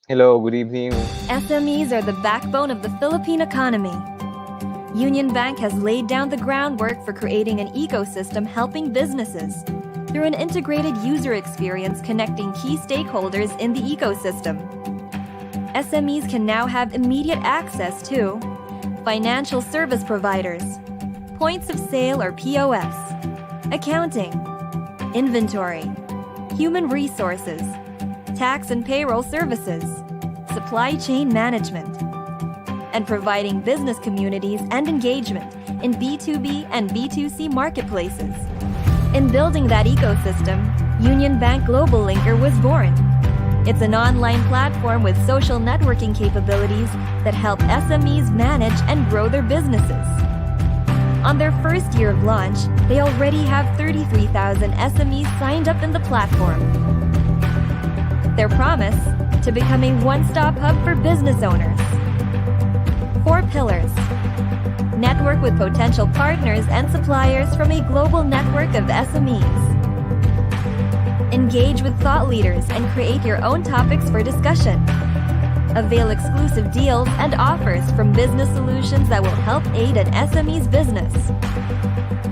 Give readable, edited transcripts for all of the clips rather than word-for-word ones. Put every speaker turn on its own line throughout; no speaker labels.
Hello, good evening.
SMEs are the backbone of the Philippine economy. Unionbank has laid down the groundwork for creating an ecosystem helping businesses through an integrated user experience connecting key stakeholders in the ecosystem. SMEs can now have immediate access to financial service providers, points of sale or POS, accounting, inventory, human resources, tax and payroll services, supply chain management, and providing business communities and engagement in B2B and B2C marketplaces. In building that ecosystem, Unionbank Globallinker was born. It's an online platform with social networking capabilities that help SMEs manage and grow their businesses. On their first year of launch, they already have 33,000 SMEs signed up in the platform. Their promise: to become a one-stop hub for business owners. 4 pillars. Network with potential partners and suppliers from a global network of SMEs. Engage with thought leaders and create your own topics for discussion. Avail exclusive deals and offers from business solutions that will help aid an SME's business.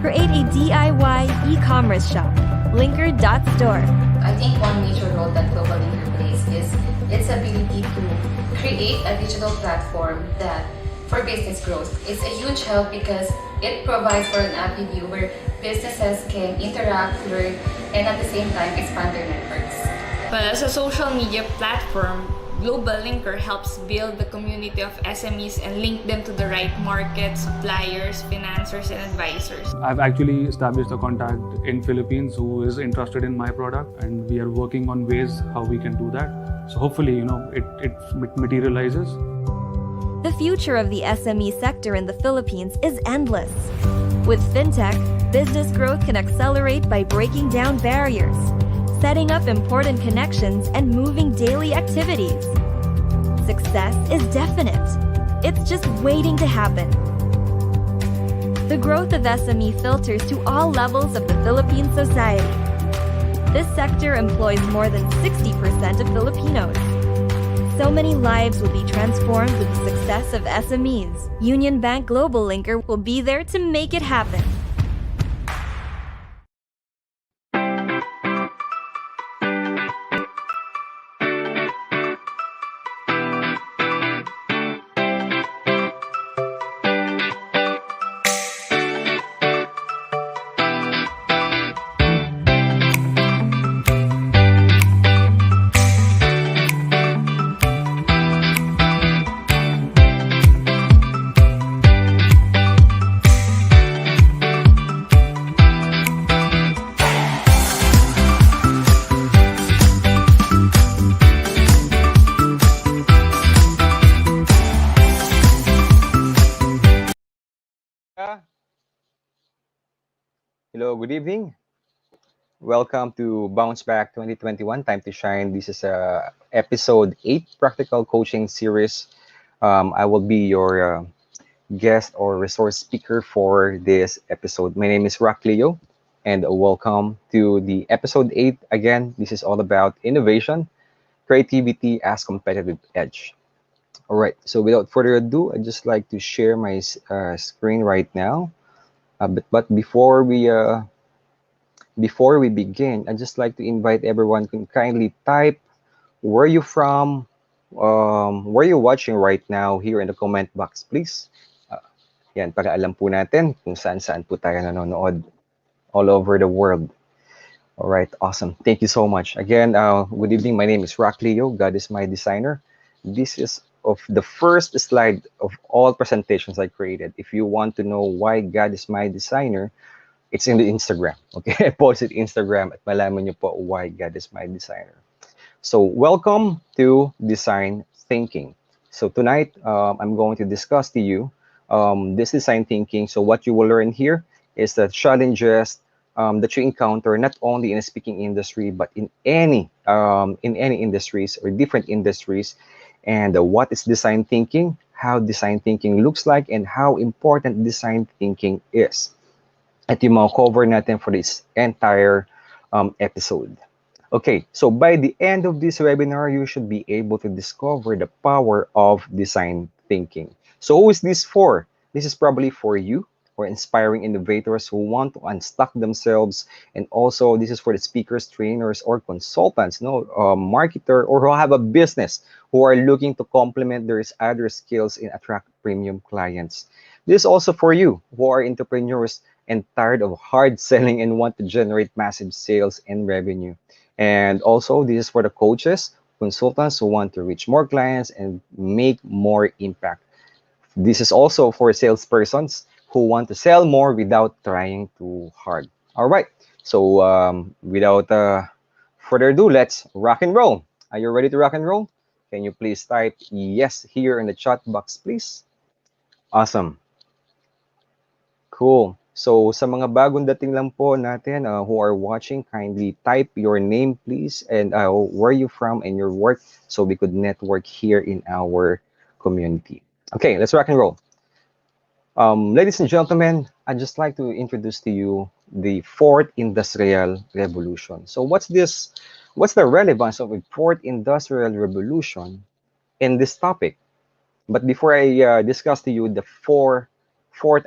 Create a DIY e-commerce shop. Linker.store.
I think one major role that Globallinker plays is its ability to create a digital platform that for business growth. It's a huge help because it provides for an avenue where businesses can interact, learn, and at the same time expand their networks.
Well, as a social media platform, Globallinker helps build the community of SMEs and link them to the right markets, suppliers, financiers, and advisors.
I've actually established a contact in Philippines who is interested in my product, and we are working on ways how we can do that. So hopefully, it materializes.
The future of the SME sector in the Philippines is endless. With fintech, business growth can accelerate by breaking down barriers, setting up important connections, and moving daily activities. Success is definite. It's just waiting to happen. The growth of SME filters to all levels of the Philippine society. This sector employs more than 60% of Filipinos. So many lives will be transformed with the success of SMEs. Unionbank Globallinker will be there to make it happen.
Hello, good evening. Welcome to Bounce Back 2021, Time to Shine. This is episode 8 practical coaching series. I will be your guest or resource speaker for this episode. My name is Rock Cleo, and welcome to the episode 8. Again, this is all about innovation, creativity as competitive edge. All right, so without further ado, I'd just like to share my screen right now. But before we begin, I'd just like to invite everyone to kindly type where you from, where you're watching right now here in the comment box, please. Yan, para alam po natin kung saan po tayo nanonood all over the world. All right, awesome. Thank you so much. Again, good evening. My name is Rock Cleo. God is my designer. This is of the first slide of all presentations I created. If you want to know why God is my designer, it's in the Instagram. Okay, I posted Instagram at malaman nyo po why God is my designer. So welcome to Design Thinking. So tonight, I'm going to discuss to you this design thinking. So what you will learn here is the challenges that you encounter not only in the speaking industry, but in any industries or different industries. And what is design thinking, how design thinking looks like, and how important design thinking is. At yung mga cover natin for this entire episode. Okay, so by the end of this webinar, you should be able to discover the power of design thinking. So who is this for? This is probably for you or inspiring innovators who want to unstuck themselves. And also this is for the speakers, trainers, or consultants, no, marketer, or who have a business who are looking to complement their other skills and attract premium clients. This is also for you who are entrepreneurs and tired of hard selling and want to generate massive sales and revenue. And also, this is for the coaches, consultants who want to reach more clients and make more impact. This is also for salespersons who want to sell more without trying too hard. All right. So, without further ado, let's rock and roll. Are you ready to rock and roll? Can you please type yes here in the chat box, please? Awesome. Cool. So sa mga bagong dating lang po natin who are watching, kindly type your name please and where you from and your work so we could network here in our community. Okay, let's rock and roll. Ladies and gentlemen, I'd just like to introduce to you the fourth industrial revolution. So what's this? What's the relevance of a fourth industrial revolution in this topic? But before I discuss to you the fourth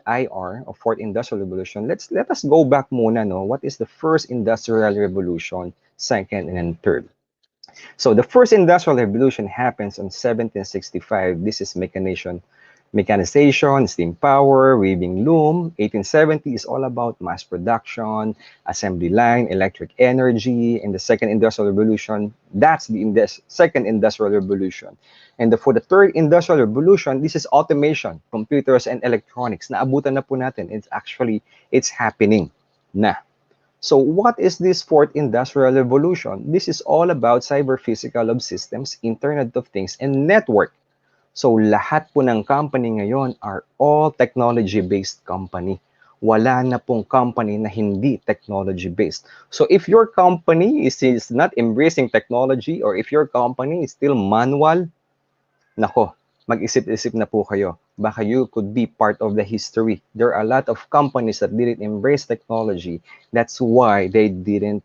IR or fourth industrial revolution, let us go back muna, no? What is the first industrial revolution, second, and then third? So the first industrial revolution happens in 1765. This is mechanization, steam power, weaving loom. 1870 is all about mass production, assembly line, electric energy. And the second industrial revolution, that's the second industrial revolution. And for the third industrial revolution, this is automation, computers and electronics. Naabutan na po natin. It's happening na. So what is this fourth industrial revolution? This is all about cyber physical of systems, Internet of Things, and network. So lahat po ng company ngayon are all technology-based company. Wala na pong company na hindi technology-based. So if your company is not embracing technology or if your company is still manual, nako, mag-isip-isip na po kayo. Baka you could be part of the history. There are a lot of companies that didn't embrace technology. That's why they didn't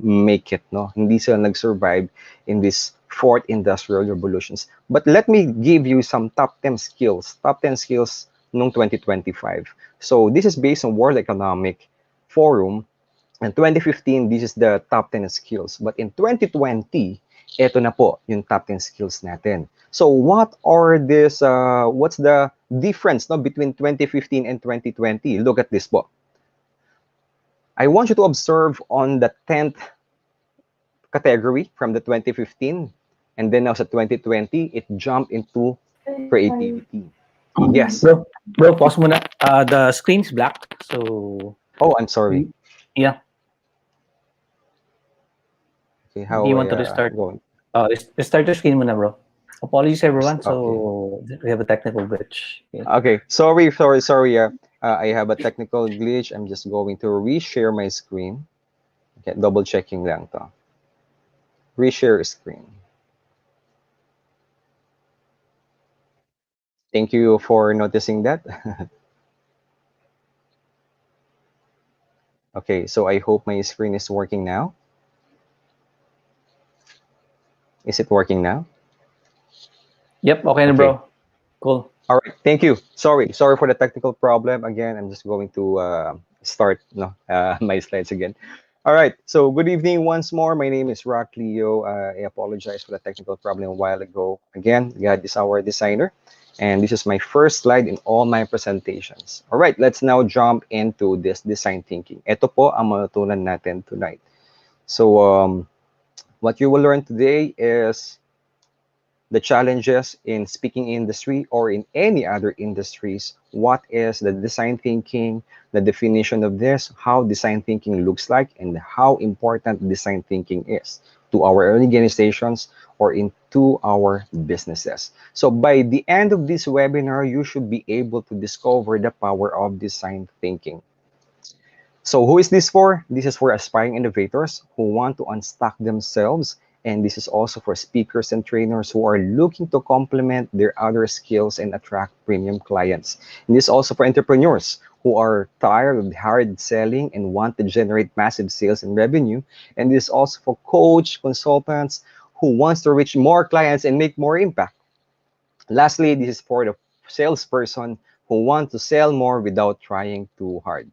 make it. No? Hindi sila nag-survive in this fourth industrial revolutions. But let me give you some top 10 skills. Top 10 skills noong 2025. So this is based on World Economic Forum. In 2015, this is the top 10 skills. But in 2020, eto na po yung top 10 skills natin. So what are this, what's the difference between 2015 and 2020? Look at this po. I want you to observe on the 10th category from the 2015, and then now sa 2020, it jumped into creativity. Yes.
Bro, pause muna. The screen's black, so...
Oh, I'm sorry.
Yeah.
Okay, how
you want to restart? Restart your screen muna, bro. Apologies, everyone. So we have a technical glitch. Yeah.
Okay, sorry. I have a technical glitch. I'm just going to reshare my screen. Okay, double checking lang to. Reshare screen. Thank you for noticing that. Okay, so I hope my screen is working now. Is it working now?
Yep, okay, bro. Cool.
All right, thank you. Sorry for the technical problem. Again, I'm just going to start my slides again. All right, so good evening once more. My name is Rock Cleo. I apologize for the technical problem a while ago. Again, God is our designer. And this is my first slide in all my presentations. All right, let's now jump into this design thinking. Ito po ang matutunan natin tonight. So what you will learn today is the challenges in speaking industry or in any other industries. What is the design thinking, the definition of this, how design thinking looks like, and how important design thinking is to our organizations or into our businesses. So by the end of this webinar, you should be able to discover the power of design thinking. So who is this for? This is for aspiring innovators who want to unstuck themselves. And this is also for speakers and trainers who are looking to complement their other skills and attract premium clients. And this is also for entrepreneurs who are tired of hard selling and want to generate massive sales and revenue. And this is also for coach, consultants who wants to reach more clients and make more impact. Lastly, this is for the salesperson who want to sell more without trying too hard.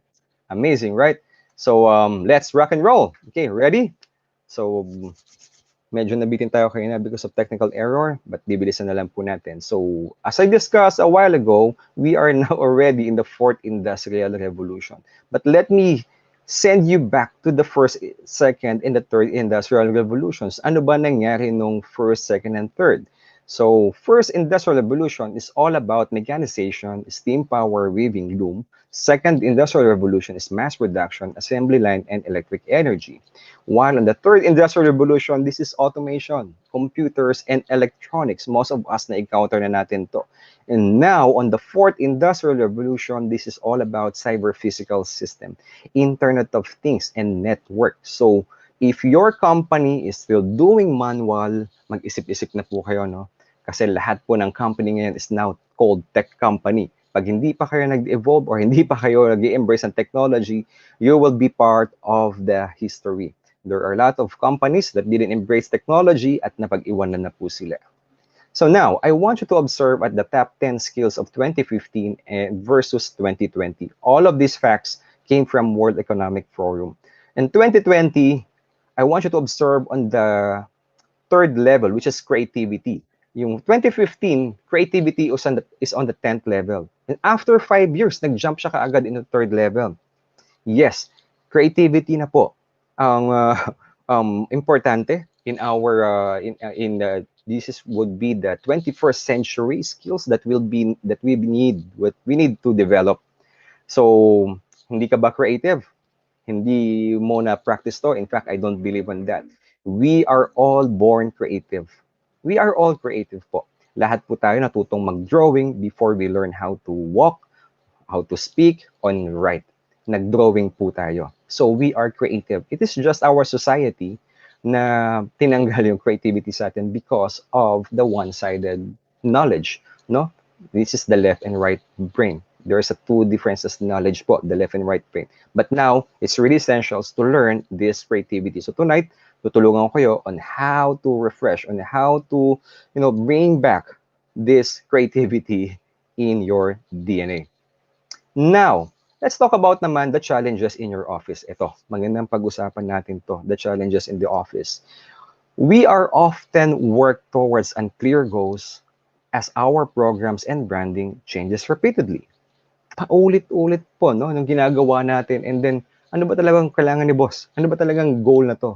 Amazing, right? So let's rock and roll. Okay, ready? So medyo nabitin tayo kanina because of technical error, but bibilisan na lang po natin. So as I discussed a while ago, we are now already in the fourth industrial revolution. But let me send you back to the first, second, and the third industrial revolutions. Ano ba nangyari nung first, second, and third? So first industrial revolution is all about mechanization, steam power, weaving, loom. Second industrial revolution is mass production, assembly line, and electric energy. While in the third industrial revolution, this is automation, computers, and electronics. Most of us na-encounter na natin to. And now, on the fourth industrial revolution, this is all about cyber-physical system, Internet of Things, and network. So, if your company is still doing manual, mag-isip-isip na po kayo, no? Kasi lahat po ng company ngayon is now called tech company. Pag hindi pa kayo nag-evolve or hindi pa kayo nag-embrace ng technology, you will be part of the history. There are a lot of companies that didn't embrace technology at napag-iwanan na po sila. So now, I want you to observe at the top 10 skills of 2015 versus 2020. All of these facts came from World Economic Forum. In 2020, I want you to observe on the third level, which is creativity. Yung 2015, creativity is on the 10th level. And after 5 years, nag-jump siya kaagad in the third level. Yes, creativity na po ang importante in our would be the 21st century skills that we need to develop. So hindi ka ba creative? Hindi mo na practice to. In fact, I don't believe in that. We are all born creative. We are all creative po. Lahat po tayo natutong mag-drawing before we learn how to walk, how to speak, and write. Nag-drawing po tayo. So we are creative. It is just our society na tinanggal yung creativity sa atin because of the one-sided knowledge, no? This is the left and right brain. There's two differences knowledge po, the left and right brain. But now, it's really essential to learn this creativity. So tonight, tutulungan ko kayo on how to refresh, on how to, bring back this creativity in your DNA. Now, let's talk about naman the challenges in your office. Ito, magandang pag-usapan natin to, the challenges in the office. We are often work towards unclear goals as our programs and branding changes repeatedly. Paulit-ulit po, no, nung ginagawa natin. And then, ano ba talagang kailangan ni boss? Ano ba talagang goal na to?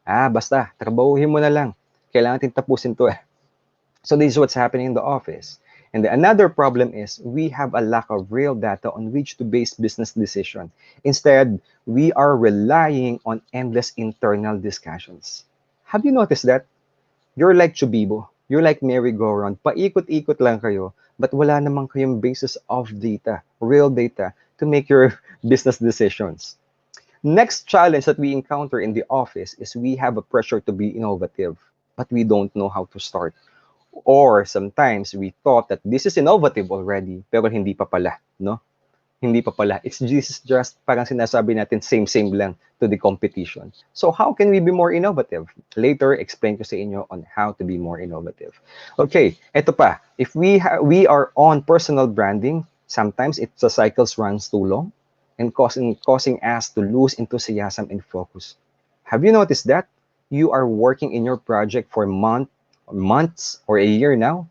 Basta, trabahuhin mo na lang. Kailangan natin tapusin to eh. So this is what's happening in the office. And another problem is we have a lack of real data on which to base business decision. Instead, we are relying on endless internal discussions. Have you noticed that? You're like Chubibo. You're like merry-go-round. Paikot-ikot lang kayo, but wala namang kayong basis of data, real data, to make your business decisions. Next challenge that we encounter in the office is we have a pressure to be innovative, but we don't know how to start. Or sometimes we thought that this is innovative already, pero hindi pa pala, no? Hindi pa pala. It's just parang sinasabi natin same lang to the competition. So how can we be more innovative? Later, explain ko sa inyo on how to be more innovative. Okay, eto pa. If we are on personal branding, sometimes the cycles runs too long and causing us to lose enthusiasm and focus. Have you noticed that? You are working in your project for months or a year now,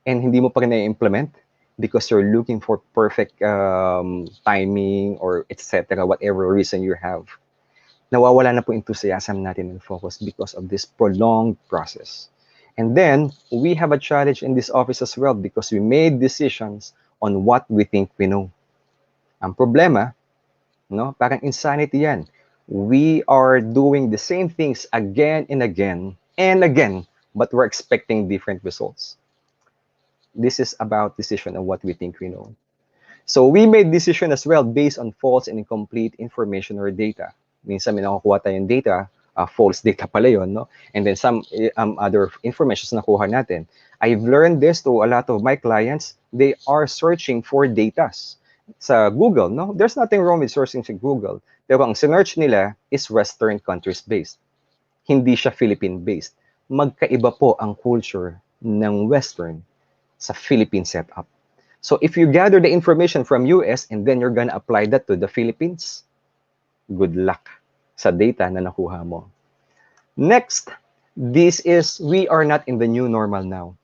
and hindi mo pa rin na-implement because you're looking for perfect timing or etc., whatever reason you have. Nawawala na po enthusiasm natin and focus because of this prolonged process. And then, we have a challenge in this office as well because we made decisions on what we think we know. Ang problema, no? Parang insanity yan. We are doing the same things again and again, but we're expecting different results. This is about decision on what we think we know. So we made decision as well based on false and incomplete information or data. Minsan may nakukuha tayong data, false data pala yun, no? And then some other information na nakuha natin. I've learned this to a lot of my clients. They are searching for datas. sa Google, no? There's nothing wrong with sourcing sa Google. Pero ang sinearch nila is Western countries based. Hindi siya Philippine-based. Magkaiba po ang culture ng Western sa Philippine setup. So if you gather the information from US and then you're gonna apply that to the Philippines, good luck sa data na nakuha mo. Next, we are not in the new normal now.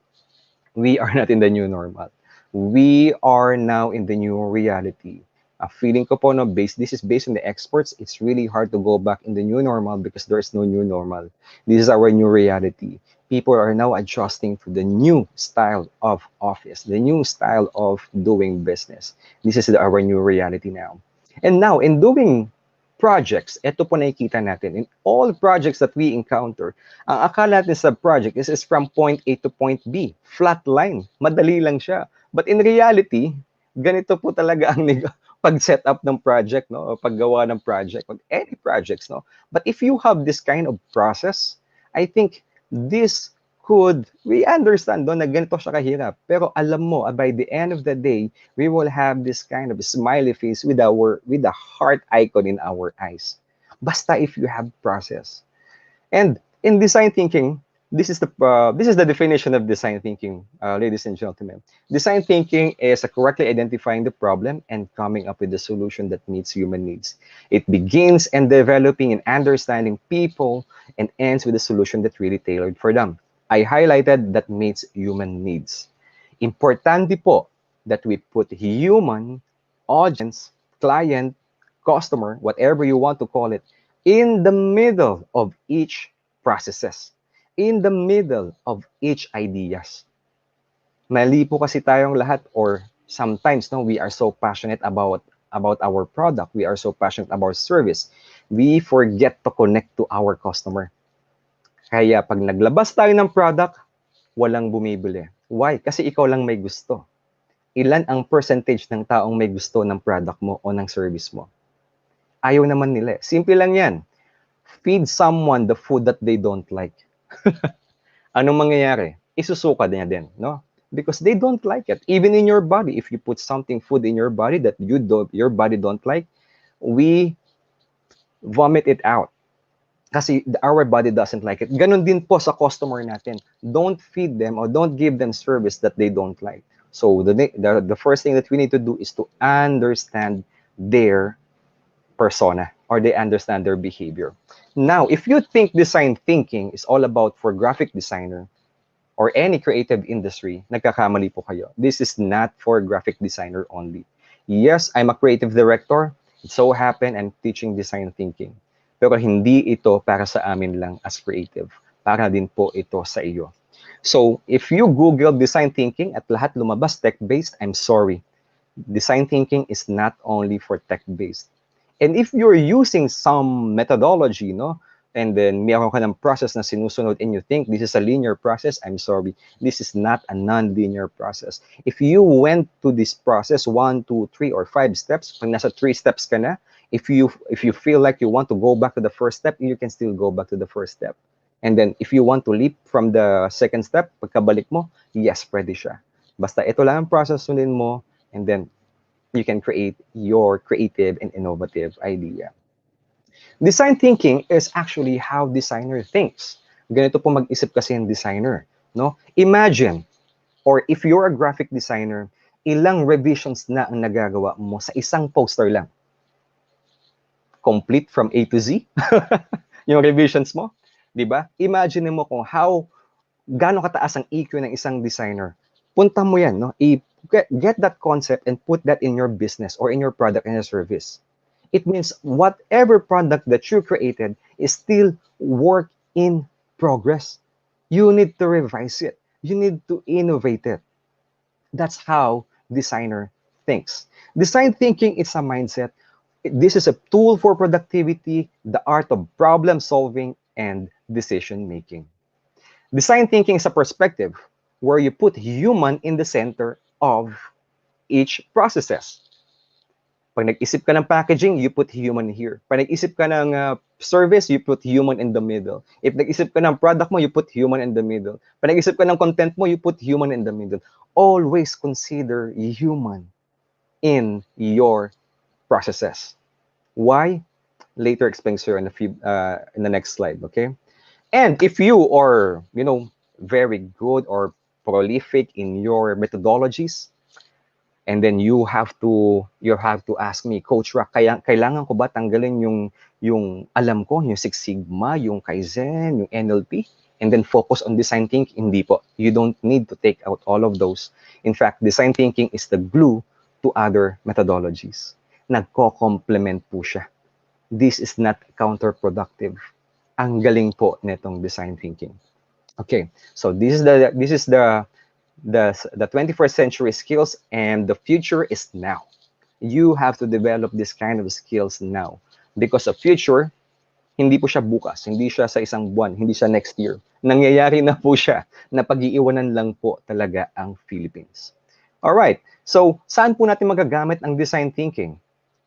We are not in the new normal. We are now in the new reality. Feeling ko po, no, this is based on the experts. It's really hard to go back in the new normal because there is no new normal. This is our new reality. People are now adjusting to the new style of office, the new style of doing business. This is our new reality now. And now, in doing projects, ito po nakikita natin. In all projects that we encounter, ang akala natin sa project is from point A to point B. Flat line. Madali lang siya. But in reality, ganito po talaga ang pag-set up ng project, no? O paggawa ng project, or any projects, no? But if you have this kind of process, I think we understand, no, na ganito siya kahirap. Pero alam mo, by the end of the day, we will have this kind of smiley face with the heart icon in our eyes. Basta if you have process. And in design thinking, this is the definition of design thinking, ladies and gentlemen. Design thinking is correctly identifying the problem and coming up with a solution that meets human needs. It begins and developing and understanding people and ends with a solution that's really tailored for them. I highlighted that meets human needs. Importante po that we put human, audience, client, customer, whatever you want to call it, in the middle of each processes, in the middle of each ideas. Mali po kasi tayong lahat, or sometimes, no, we are so passionate about our product, we are so passionate about service, we forget to connect to our customer. Kaya pag naglabas tayo ng product, walang bumibili. Why? Kasi ikaw lang may gusto. Ilan ang percentage ng taong may gusto ng product mo o ng service mo? Ayaw naman nila. Simple lang yan. Feed someone the food that they don't like. Anong mangyayari? Isusuka niya din, no? Because they don't like it. Even in your body, if you put food in your body that your body don't like, we vomit it out. Kasi our body doesn't like it. Ganon din po sa customer natin. Don't feed them or don't give them service that they don't like. So the first thing that we need to do is to understand their persona, or they understand their behavior. Now, if you think design thinking is all about for graphic designer or any creative industry, nagkakamali po kayo. This is not for graphic designer only. Yes, I'm a creative director. It so happened I'm teaching design thinking. Pero hindi ito para sa amin lang as creative. Para din po ito sa iyo. So, if you Google design thinking at lahat lumabas tech-based, I'm sorry. Design thinking is not only for tech-based. And if you're using some methodology, no, and then meron ka ng process na sinusunod and you think this is a linear process, I'm sorry. This is not a non-linear process. If you went to this process 1, 2, 3, or 5 steps, pag nasa 3 steps ka na, if you feel like you want to go back to the first step, you can still go back to the first step. And then if you want to leap from the second step, pagkabalik mo, yes, pwede siya. Basta ito lang ang process, sundin mo, and then you can create your creative and innovative idea. Design thinking is actually how designer thinks. Ganito po mag-isip kasi yung designer, no? Imagine, or if you're a graphic designer, ilang revisions na ang nagagawa mo sa isang poster lang? Complete from A to Z? Yung revisions mo? Diba? Imagine mo kung gaano kataas ang EQ ng isang designer. Punta mo yan, no? Get that concept and put that in your business or in your product and your service. It means whatever product that you created is still work in progress. You need to revise it. You need to innovate it. That's how designer thinks. Design thinking is a mindset. This is a tool for productivity, the art of problem solving, and decision making. Design thinking is a perspective where you put human in the center of each processes. Pag nag-isip ka ng packaging, you put human here. Pag nag-isip ka ng service, you put human in the middle. If nag-isip ka ng product mo, you put human in the middle. Pag nag-isip ka ng content mo, you put human in the middle. Always consider human in your processes. Why? Later explain sir in the next slide, okay? And if you are, very good or prolific in your methodologies, and then you have to ask me, Coach Rock, kailangan ko ba tanggalin yung alam ko, yung Six Sigma, yung Kaizen, yung NLP, and then focus on design thinking? Hindi po. You don't need to take out all of those. In fact, design thinking is the glue to other methodologies. Nagko-complement po siya. This is not counterproductive. Ang galing po netong design thinking. Okay, so the 21st century skills, and the future is now. You have to develop this kind of skills now, because the future, hindi po siya bukas, hindi siya sa isang buwan, hindi siya next year. Nangyayari na po siya, na pag-iiwanan lang po talaga ang Philippines. Alright, so saan po natin magagamit ang design thinking?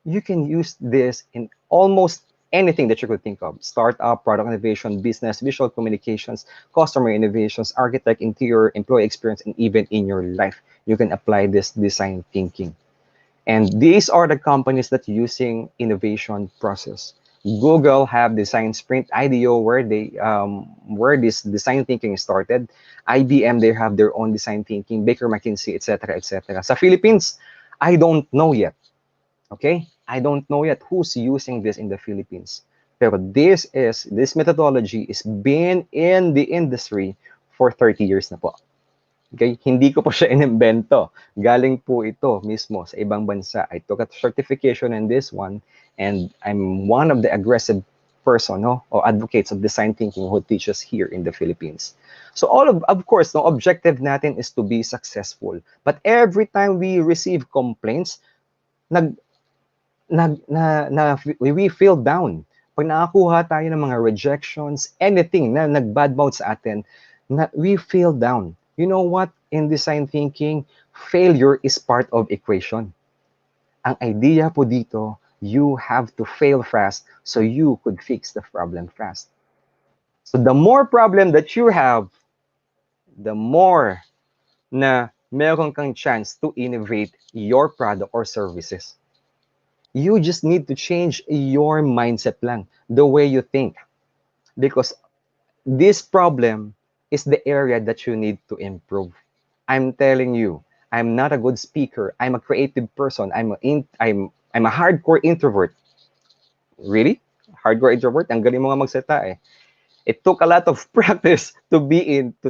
You can use this in almost anything that you could think of. Startup, product innovation, business, visual communications, customer innovations, architect, interior, employee experience, and even in your life, you can apply this design thinking. And these are the companies that using innovation process. Google have design sprint, IDEO where this design thinking started. IBM, they have their own design thinking, Baker McKinsey, etc., etc. Sa Philippines, I don't know yet. Okay, I don't know yet who's using this in the Philippines. Pero this methodology is been in the industry for 30 years na po. Okay, hindi ko po siya inimbento. Galing po ito mismo sa ibang bansa. I took a certification in this one, and I'm one of the aggressive person, or advocates of design thinking who teaches here in the Philippines. So of course, the objective natin is to be successful. But every time we receive complaints, we feel down. Pag nakakuha tayo ng mga rejections, anything na nag-badmouth sa atin, we feel down. You know what? In design thinking, failure is part of equation. Ang idea po dito, you have to fail fast so you could fix the problem fast. So the more problem that you have, the more na meron kang chance to innovate your product or services. You just need to change your mindset lang, the way you think. Because this problem is the area that you need to improve. I'm telling you, I'm not a good speaker. I'm a creative person. I'm a hardcore introvert. Really? Hardcore introvert? Ang galing mo nga magsalita eh. It took a lot of practice to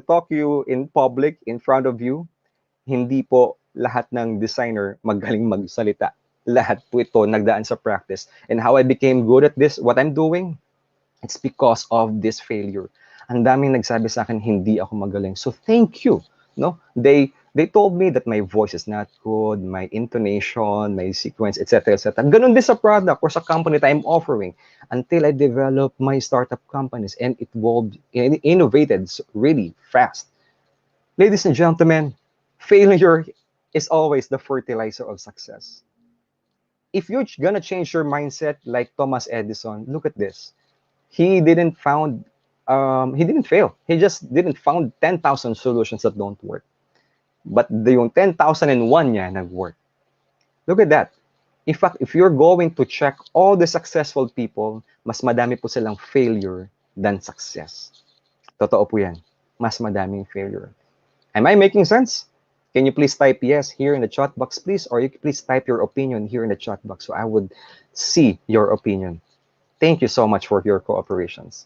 talk to you in public, in front of you. Hindi po lahat ng designer magaling magsalita. Lahat po ito nagdaan sa practice. And how I became good at this, what I'm doing, it's because of this failure. Ang daming nagsabi sa akin, hindi ako magaling. So thank you. No? They told me that my voice is not good, my intonation, my sequence, etc., etc. Ganun din sa product or sa company that I'm offering, until I developed my startup companies and it evolved, innovated really fast. Ladies and gentlemen, failure is always the fertilizer of success. If you're gonna change your mindset like Thomas Edison, look at this. He didn't fail. He just didn't found 10,000 solutions that don't work. But yung 10,001 niya nag-work. Look at that. In fact, if you're going to check all the successful people, mas madami po silang failure than success. Totoo po yan. Mas madaming failure. Am I making sense? Can you please type yes here in the chat box, please? Or you can please type your opinion here in the chat box so I would see your opinion. Thank you so much for your cooperations.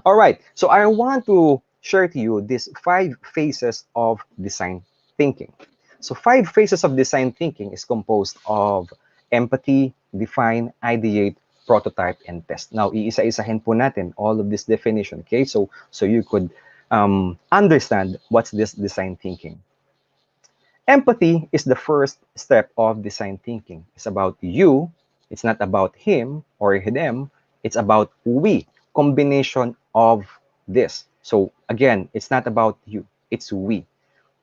All right, so I want to share to you these 5 phases of design thinking. So 5 phases of design thinking is composed of empathy, define, ideate, prototype, and test. Now, iisa-isahin po natin all of this definition, okay? So you could understand what's this design thinking. Empathy is the first step of design thinking. It's about you. It's not about him or them. It's about we. Combination of this. So again, it's not about you. It's we.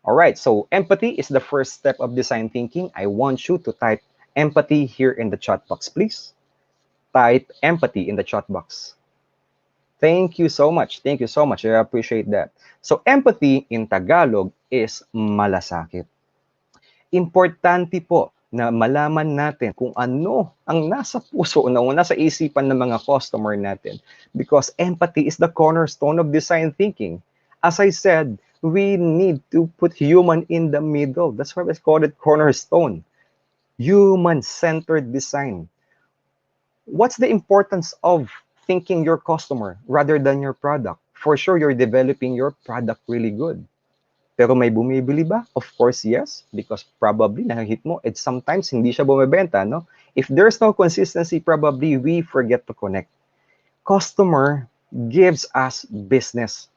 All right. So empathy is the first step of design thinking. I want you to type empathy here in the chat box, please. Type empathy in the chat box. Thank you so much. Thank you so much. I appreciate that. So empathy in Tagalog is malasakit. Importante po na malaman natin kung ano ang nasa puso o nasa isipan ng mga customer natin. Because empathy is the cornerstone of design thinking. As I said, we need to put human in the middle. That's why I call it cornerstone. Human-centered design. What's the importance of thinking your customer rather than your product? For sure, you're developing your product really good. Pero may bumibili ba? Of course, yes. Because probably nakahit mo, and sometimes hindi siya bumibenta, no? If there's no consistency, probably we forget to connect. Customer gives us business.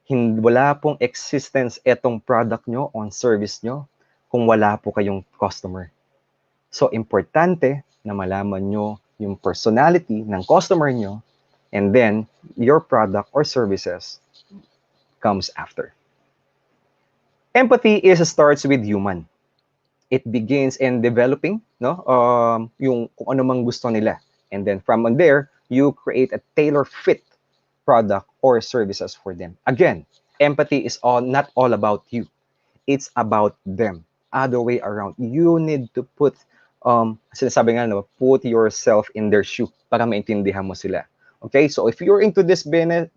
Wala pong existence etong product nyo on service nyo kung wala po kayong customer. So, importante na malaman nyo yung personality ng customer nyo, and then your product or services comes after. Empathy starts with human. It begins in developing, no, yung kung ano mang gusto nila. And then from there, you create a tailor-fit product or services for them. Again, empathy is not all about you. It's about them. Other way around. You need to put, sinasabi nga, no, put yourself in their shoe para maintindihan mo sila. Okay, so if you're into this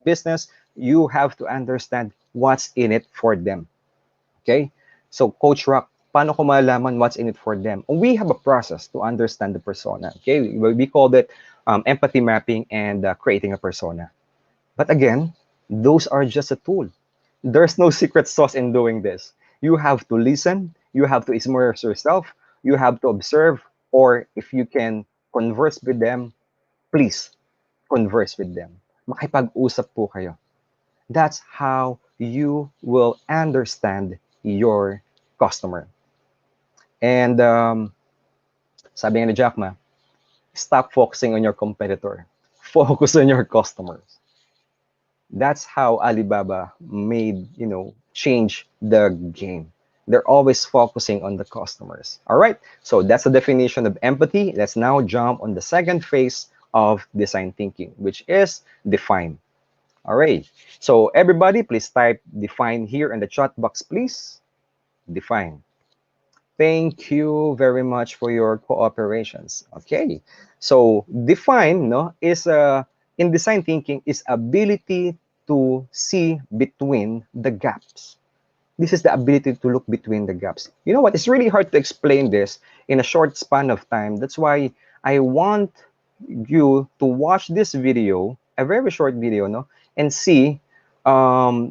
business, you have to understand what's in it for them. Okay, so Coach Rock, paano ko malalaman what's in it for them? We have a process to understand the persona. Okay, we call it empathy mapping and creating a persona. But again, those are just a tool. There's no secret sauce in doing this. You have to listen, you have to immerse yourself, you have to observe, or if you can converse with them, please converse with them. Makipag-usap po kayo. That's how you will understand your customer. And sabi nga ni Jack Ma, stop focusing on your competitor. Focus on your customers. That's how Alibaba made, change the game. They're always focusing on the customers. All right, so that's the definition of empathy. Let's now jump on the second phase of design thinking, which is define. All right, so everybody, please type define here in the chat box, please. Define. Thank you very much for your cooperations. Okay, so define, is in design thinking is ability to see between the gaps. This is the ability to look between the gaps. You know what? It's really hard to explain this in a short span of time. That's why I want you to watch this video, a very short video, and see.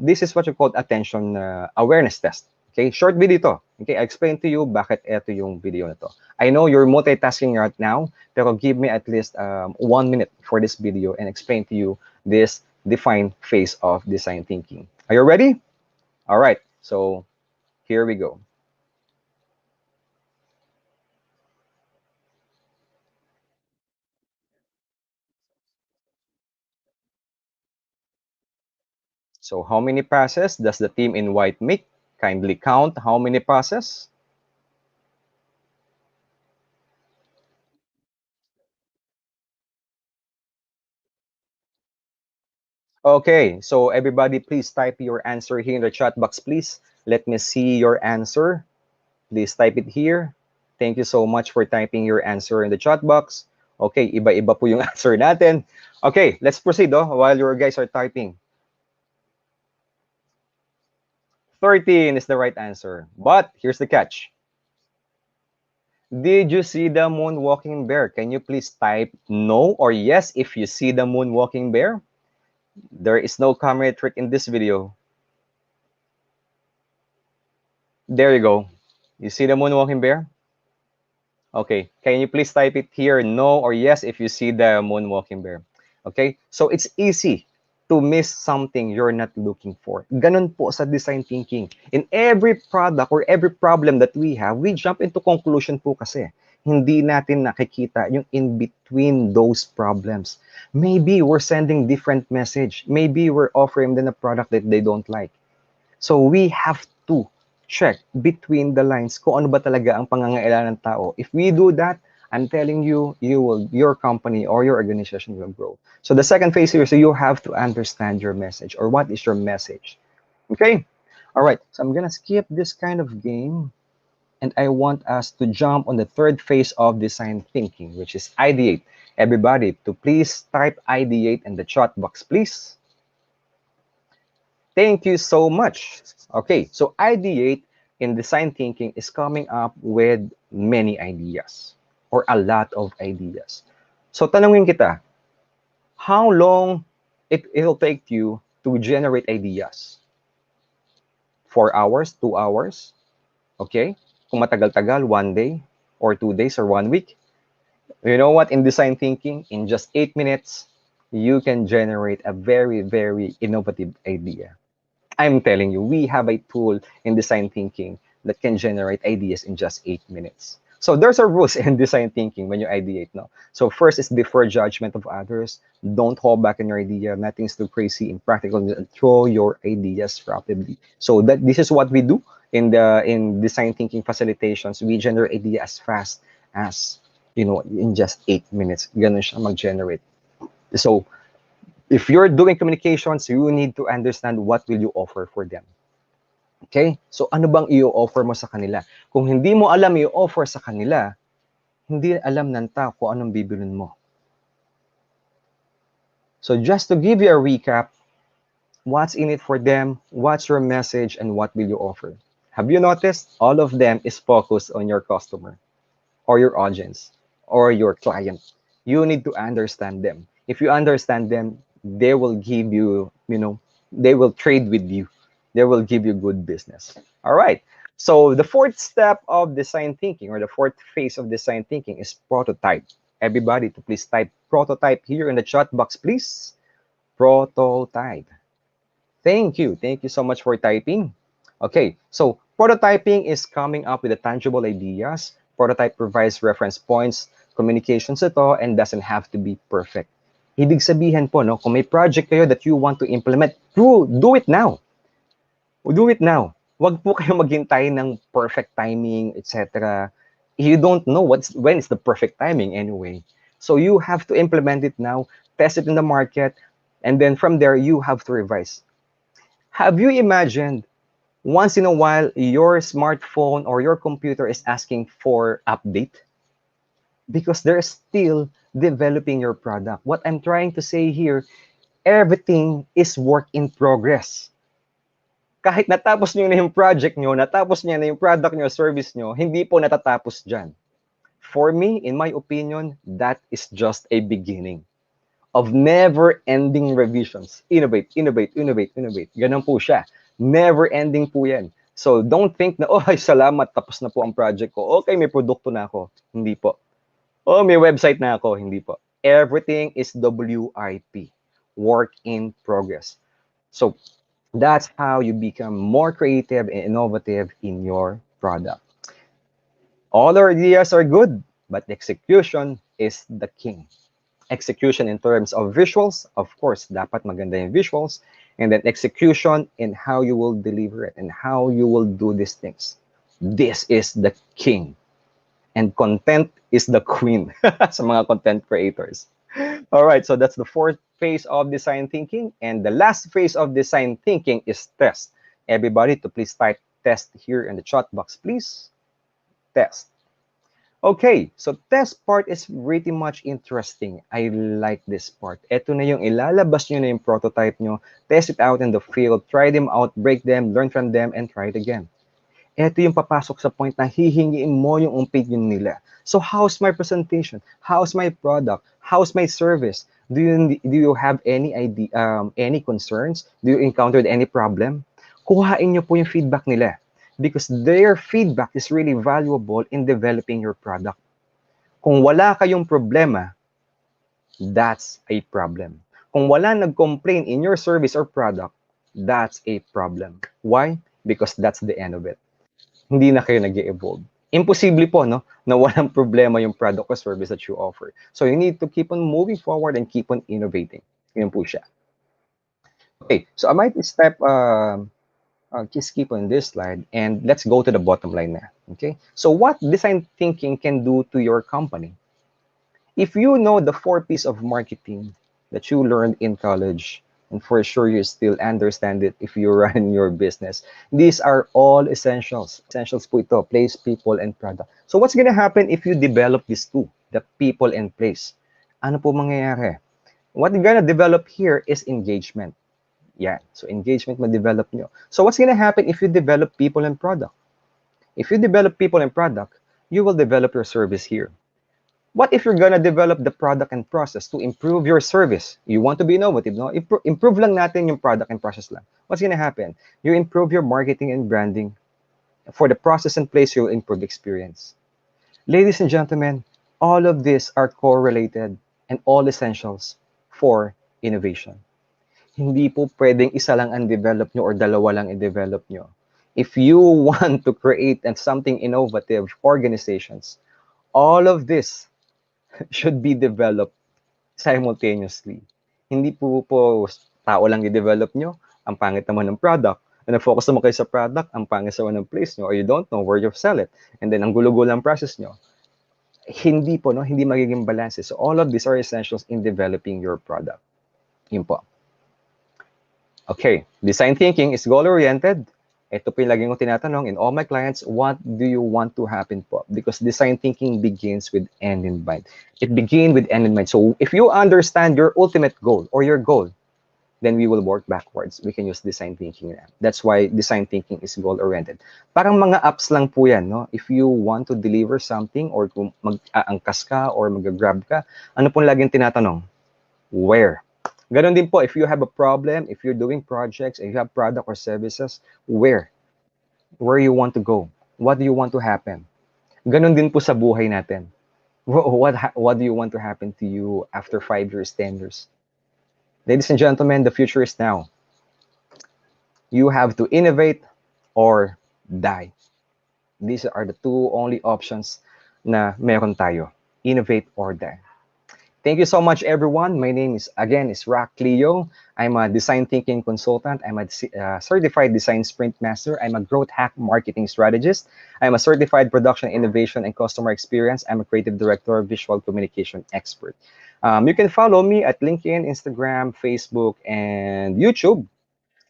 This is what you call attention awareness test. Okay, short video to. Okay, I explain to you bakit ito yung video na to. I know you're multitasking right now, pero give me at least 1 minute for this video and explain to you this defined phase of design thinking. Are you ready? All right, so here we go. So how many passes does the team in white make? Kindly count how many passes. Okay, so everybody, please type your answer here in the chat box, please. Let me see your answer. Please type it here. Thank you so much for typing your answer in the chat box. Okay, iba-iba po yung answer natin. Okay, let's proceed while your guys are typing. 13 is the right answer. But here's the catch. Did you see the moonwalking bear? Can you please type no or yes if you see the moonwalking bear? There is no camera trick in this video. There you go. You see the moonwalking bear? Okay, can you please type it here, no or yes, if you see the moonwalking bear? Okay, so it's easy to miss something you're not looking for. Ganun po sa design thinking. In every product or every problem that we have, we jump into conclusion po kasi. Hindi natin nakikita yung in between those problems. Maybe we're sending different message. Maybe we're offering them a product that they don't like. So we have to check between the lines kung ano ba talaga ang pangangailangan ng tao. If we do that, I'm telling you, your company or your organization will grow. So the second phase here, so you have to understand your message or what is your message. Okay? All right, so I'm gonna skip this kind of game and I want us to jump on the third phase of design thinking, which is ideate. Everybody, to please type ideate in the chat box, please. Thank you so much. Okay, so ideate in design thinking is coming up with many ideas or a lot of ideas. So tanungin kita, how long it'll take you to generate ideas? 4 hours, 2 hours? Okay? Kung matagal-tagal, 1 day or 2 days or 1 week. You know what? In design thinking, in just 8 minutes, you can generate a very, very innovative idea. I'm telling you, we have a tool in design thinking that can generate ideas in just 8 minutes. So there's a rules in design thinking when you ideate. No? So first is defer judgment of others. Don't hold back on your idea. Nothing's too crazy, impractical. Throw your ideas rapidly. So this is what we do in design thinking facilitations. We generate idea as fast as, in just 8 minutes. Ganun siya mag-generate. So if you're doing communications, you need to understand what will you offer for them. Okay? So ano bang i-offer mo sa kanila? Kung hindi mo alam i-offer sa kanila, hindi alam ng tao kung anong bibilin mo. So just to give you a recap, what's in it for them, what's your message, and what will you offer? Have you noticed? All of them is focused on your customer or your audience or your client. You need to understand them. If you understand them, they will give you, they will trade with you. They will give you good business. All right. So the fourth step of design thinking, or the fourth phase of design thinking, is prototype. Everybody, to please type prototype here in the chat box, please. Prototype. Thank you. Thank you so much for typing. Okay. So prototyping is coming up with the tangible ideas. Prototype provides reference points, communications ito, and doesn't have to be perfect. Ibig sabihin po, no, kung may project kayo that you want to implement, do it now. Do it now. Wag po kayo maghintay ng perfect timing, etc. You don't know when is the perfect timing anyway. So you have to implement it now, test it in the market, and then from there, you have to revise. Have you imagined once in a while your smartphone or your computer is asking for update? Because they're still developing your product. What I'm trying to say here, everything is work in progress. Kahit natapos nyo na yung project nyo, natapos nyo na yung product nyo, service nyo, hindi po natatapos dyan. For me, in my opinion, that is just a beginning of never-ending revisions. Innovate, innovate, innovate, innovate. Ganun po siya. Never-ending po yan. So don't think na, oh, ay, salamat, tapos na po ang project ko. Okay, may produkto na ako. Hindi po. Oh, may website na ako. Hindi po. Everything is WIP, work in progress. So that's how you become more creative and innovative in your product. All our ideas are good, but execution is the king. Execution in terms of visuals, of course, dapat maganda yung visuals, and then execution in how you will deliver it and how you will do these things. This is the king. And content is the queen sa mga content creators. All right, so that's the fourth phase of design thinking. And the last phase of design thinking is test. Everybody, to please type test here in the chat box, please. Test. Okay, so test part is pretty much interesting. I like this part. Ito na yung ilalabas nyo na yung prototype nyo. Test it out in the field. Try them out, break them, learn from them, and try it again. Ito yung papasok sa point na hihingiin mo yung opinion nila. So how's my presentation? How's my product? How's my service? Do you have any idea, any concerns? Do you encounter any problem? Kuhain nyo po yung feedback nila, because their feedback is really valuable in developing your product. Kung wala kayong problema, that's a problem. Kung wala nag-complain in your service or product, that's a problem. Why? Because that's the end of it. Hindi na kayo nag-evolve. Imposible po, no, na walang problema yung product or service that you offer. So you need to keep on moving forward and keep on innovating. Yun po siya. Okay, so I might just keep on this slide and let's go to the bottom line now. Okay, so what design thinking can do to your company? If you know the 4 P's of marketing that you learned in college, And for sure, you still understand it if you run your business. These are all essentials. Essentials po ito, place, people, and product. So what's gonna happen if you develop these two, the people and place? Ano po mangyayari? What you're gonna develop here is engagement. Yeah, so engagement ma-develop nyo. So what's gonna happen if you develop people and product? If you develop people and product, you will develop your service here. What if you're gonna develop the product and process to improve your service? You want to be innovative, no? Improve lang natin yung product and process lang. What's gonna happen? You improve your marketing and branding. For the process and place, you'll improve experience. Ladies and gentlemen, all of these are correlated and all essentials for innovation. Hindi po pwedeng isa lang ang develop nyo or dalawa lang i-develop nyo. If you want to create something innovative organizations, all of this should be developed simultaneously. Hindi po tao lang i-develop nyo, ang pangit naman ng product. And focus naman kayo sa product, ang pangit naman ng place nyo, or you don't know where you sell it. And then, ang gulo-gulo ng process nyo. Hindi po, no? Hindi magiging balance. So, all of these are essentials in developing your product. Yun po. Okay, design thinking is goal-oriented. Ito po yung laging ko tinatanong in all my clients, what do you want to happen po? Because design thinking begins with end in mind. It begins with end in mind. So if you understand your ultimate goal or your goal, then we will work backwards. We can use design thinking. That's why design thinking is goal-oriented. Parang mga apps lang po yan, no? If you want to deliver something or kung mag-aangkas ka or mag-grab ka, ano pong laging tinatanong? Where? Ganon din po, if you have a problem, if you're doing projects, if you have product or services, where? Where you want to go? What do you want to happen? Ganon din po sa buhay natin. What do you want to happen to you after 5 years, 10 years? Ladies and gentlemen, the future is now. You have to innovate or die. These are the two only options na meron tayo. Innovate or die. Thank you so much, everyone. My name is Rock Cleo. I'm a design thinking consultant. I'm a certified design sprint master. I'm a growth hack marketing strategist. I'm a certified production innovation and customer experience. I'm a creative director, visual communication expert. You can follow me at LinkedIn, Instagram, Facebook, and YouTube.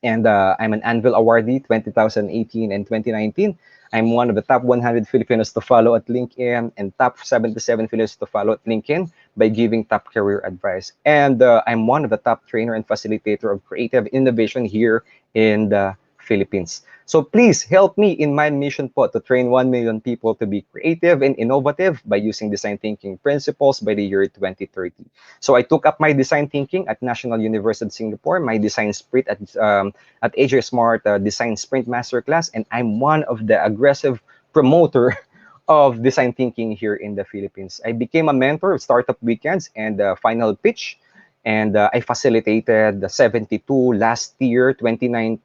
And I'm an Anvil awardee 2018 and 2019. I'm one of the top 100 Filipinos to follow at LinkedIn and top 77 Filipinos to follow at LinkedIn by giving top career advice. And I'm one of the top trainer and facilitator of creative innovation here in the Philippines. So please help me in my mission po to train 1 million people to be creative and innovative by using design thinking principles by the year 2030. So I took up my design thinking at National University of Singapore, my design sprint at AJ Smart Design Sprint Masterclass, and I'm one of the aggressive promoter of design thinking here in the Philippines. I became a mentor of Startup Weekends and Final Pitch, and I facilitated the 72 last year, 2020,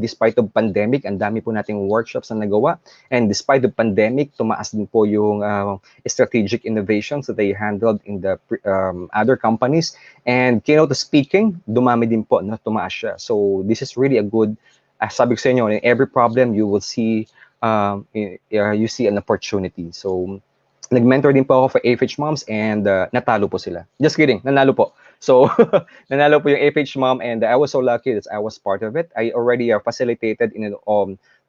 despite of pandemic. Ang dami po nating workshops na nagawa. And despite the pandemic, tumaas din po yung strategic innovations that they handled in the other companies. And keynote speaking, dumami din po, no? Tumaas siya. So this is really a good, sabi ko sa inyo, in every problem, you will see, you see an opportunity. So nag-mentor din po ako for FH Moms and natalo po sila. Just kidding, nanalo po. So, nanalo po yung FH Mom and I was so lucky that I was part of it. I already facilitated in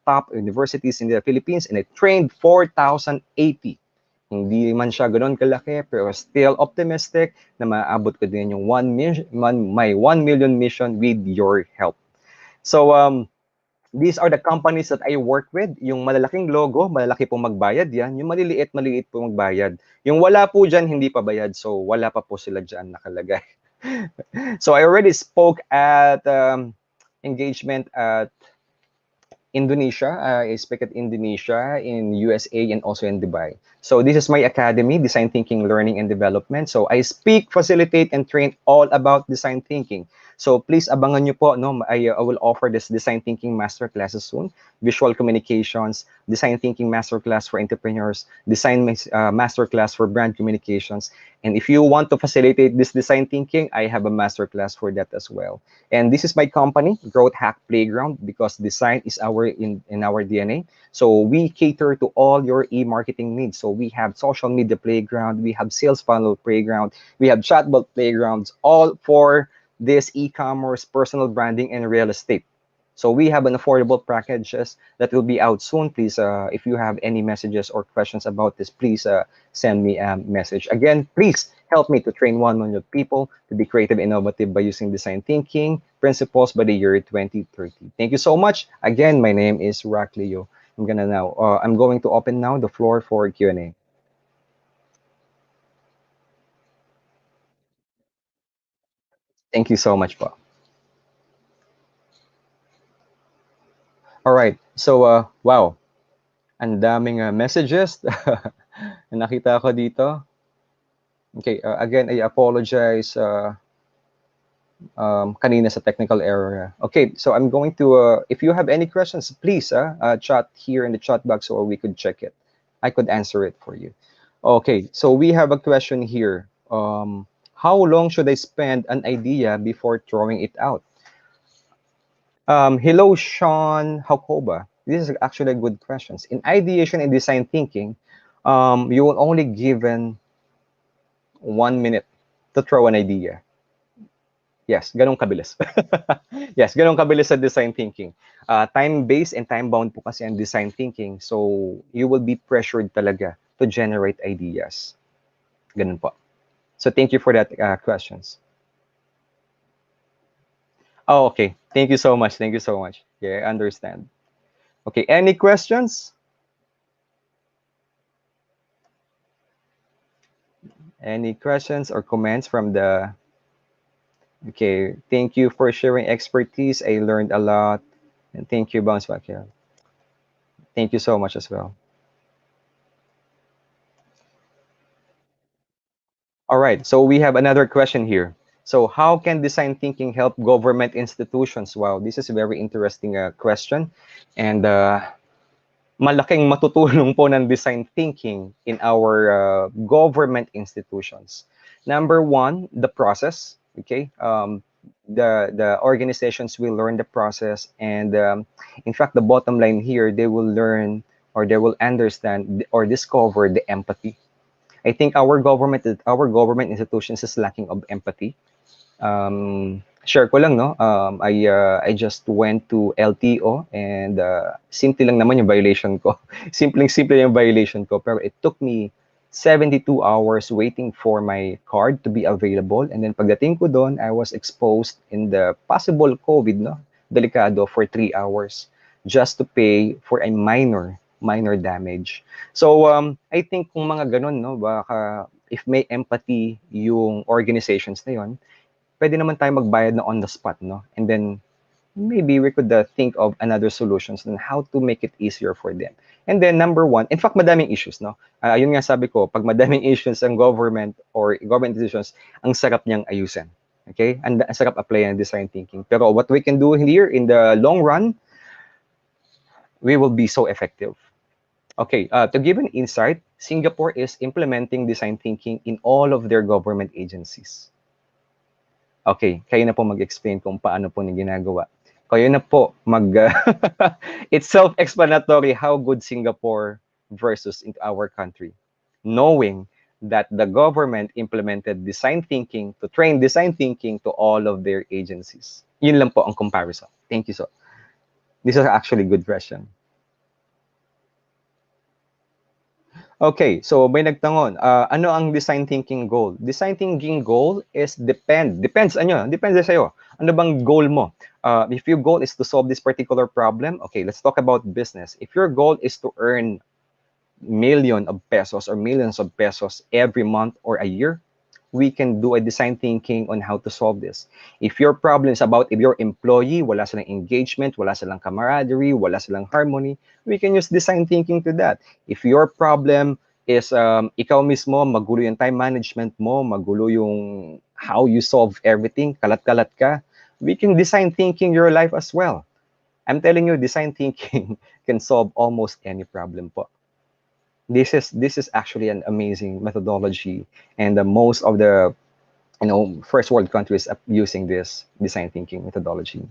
top universities in the Philippines and I trained 4,080. Hindi man siya ganoon kalaki pero still optimistic na maabot ko din yung 1 million mission with your help. So, these are the companies that I work with. Yung malalaking logo, malalaki pong magbayad yan. Yung maliit po magbayad. Yung wala po dyan, hindi pa bayad. So, wala pa po sila dyan nakalagay. So, I already spoke at engagement at Indonesia. I speak at Indonesia, in USA, and also in Dubai. So, this is my academy, Design Thinking, Learning, and Development. So, I speak, facilitate, and train all about design thinking. So please abangan nyo po, no? I will offer this design thinking masterclasses soon. Visual communications, design thinking masterclass for entrepreneurs, design masterclass for brand communications. And if you want to facilitate this design thinking, I have a masterclass for that as well. And this is my company, Growth Hack Playground, because design is in our DNA. So we cater to all your e-marketing needs. So we have social media playground, we have sales funnel playground, we have chatbot playgrounds, all for this e-commerce, personal branding, and real estate. So we have an affordable packages that will be out soon. Please, if you have any messages or questions about this, please send me a message. Again, please help me to train 1 million people to be creative, innovative by using design thinking principles by the year 2030. Thank you so much. Again, my name is Rock Cleo. I'm going to open now the floor for Q&A. Thank you so much po. All right. So, wow. Ang daming messages na nakita ko dito. Okay, again, I apologize kanina sa technical error. Okay, so I'm going to, if you have any questions, please chat here in the chat box or we could check it. I could answer it for you. Okay, so we have a question here. How long should I spend an idea before throwing it out? Hello, Sean Hakoba. This is actually a good question. In ideation and design thinking, you will only given 1 minute to throw an idea. Yes, ganun kabilis. Yes, ganun kabilis sa design thinking. Time-based and time-bound po kasi ang design thinking. So, you will be pressured talaga to generate ideas. Ganun po. So, thank you for that questions. Oh, okay. Thank you so much. Thank you so much. Yeah, I understand. Okay, any questions? Any questions or comments from the... Okay, thank you for sharing expertise. I learned a lot. And thank you, Bounce Back here. Thank you so much as well. All right, so we have another question here. So how can design thinking help government institutions? Wow, this is a very interesting question. And malaking matutulong po ng design thinking in our government institutions. Number one, the process. Okay, the organizations will learn the process, and in fact, the bottom line here, they will learn or they will understand or discover the empathy. I think our government institutions is lacking of empathy. Share ko lang, no? I just went to LTO and simple lang naman yung violation ko. Simple yung violation ko. Pero it took me 72 hours waiting for my card to be available. And then pagdating ko doon, I was exposed in the possible COVID, no? Delikado for 3 hours just to pay for a minor damage. So I think kung mga ganun, no, baka if may empathy yung organizations na yon, pwede naman tayo magbayad na on the spot, no? And then maybe we could think of another solutions on how to make it easier for them. And then number one, in fact, madaming issues, no? Yun nga sabi ko, pag madaming issues ang government or government institutions, ang sarap niyang ayusin. Okay? Ang sarap apply ng design thinking. Pero what we can do here in the long run, we will be so effective. Okay, to give an insight, Singapore is implementing design thinking in all of their government agencies. Okay, kayo na po mag-explain kung paano po niya ginagawa. Kayo na po it's self-explanatory how good Singapore versus in our country. Knowing that the government implemented design thinking to train design thinking to all of their agencies. Yun lang po ang comparison. Thank you so. This is actually a good question. Okay, so may nagtangon, ano ang design thinking goal? Design thinking goal is depends sa'yo. Ano bang goal mo? If your goal is to solve this particular problem, okay, let's talk about business. If your goal is to earn millions of pesos every month or a year, we can do a design thinking on how to solve this. If your problem is about if your employee, wala silang engagement, wala silang camaraderie, wala silang harmony, we can use design thinking to that. If your problem is ikaw mismo, magulo yung time management mo, magulo yung how you solve everything, kalat-kalat ka, we can design thinking your life as well. I'm telling you, design thinking can solve almost any problem po. This is actually an amazing methodology, and most of the first world countries are using this design thinking methodology.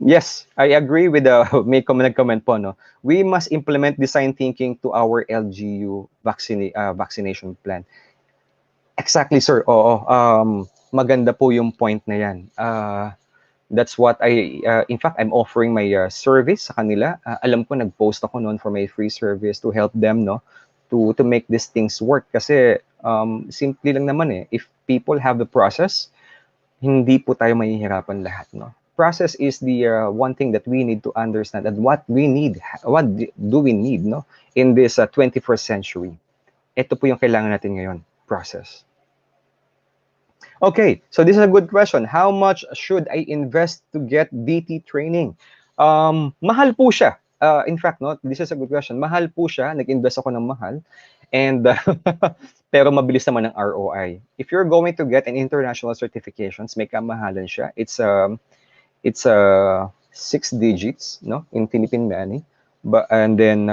Yes, I agree with the may comment po, no. We must implement design thinking to our LGU vaccination plan. Exactly, sir. Oo. Maganda po yung point na yan. That's what in fact, I'm offering my service sa kanila. Alam ko, nag-post ako noon for my free service to help them, no? To make these things work. Kasi, simple lang naman eh. If people have the process, hindi po tayo mahihirapan lahat, no? Process is the one thing that we need to understand, and what we need, do we need, no? In this 21st century. Ito po yung kailangan natin ngayon, process. Okay, so this is a good question. How much should I invest to get DT training? Mahal po siya. In fact, no, this is a good question. Mahal po siya. Nag-invest ako ng mahal. And pero mabilis naman ang ROI. If you're going to get an international certifications, may kamahalan siya. It's 6 digits, no, in Philippine money. And then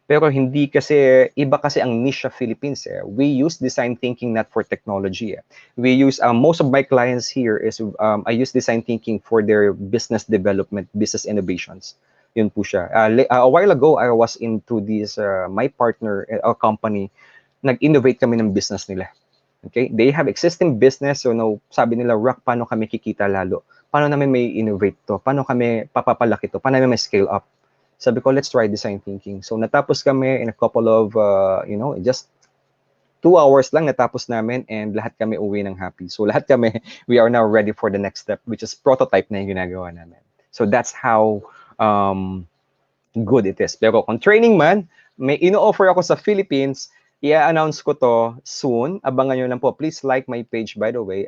pero hindi kasi, iba kasi ang niche sa Philippines eh. We use design thinking not for technology eh. We use, most of my clients here is, I use design thinking for their business development, business innovations. Yun po siya. A while ago, I was into this, my partner, company, nag-innovate kami ng business nila. Okay? They have existing business, so no, sabi nila, Rock, paano kami kikita lalo? Paano namin may innovate to? Paano kami papapalaki to? Paano namin may scale up? Sabi ko, let's try design thinking. So natapos kami in a couple of, just 2 hours lang natapos namin, and lahat kami uwi ng happy. So lahat kami, we are now ready for the next step, which is prototype na yung ginagawa namin. So that's how good it is. Pero kung training man, may ino-offer ako sa Philippines, i-announce ko to soon. Abangan nyo lang po. Please like my page, by the way,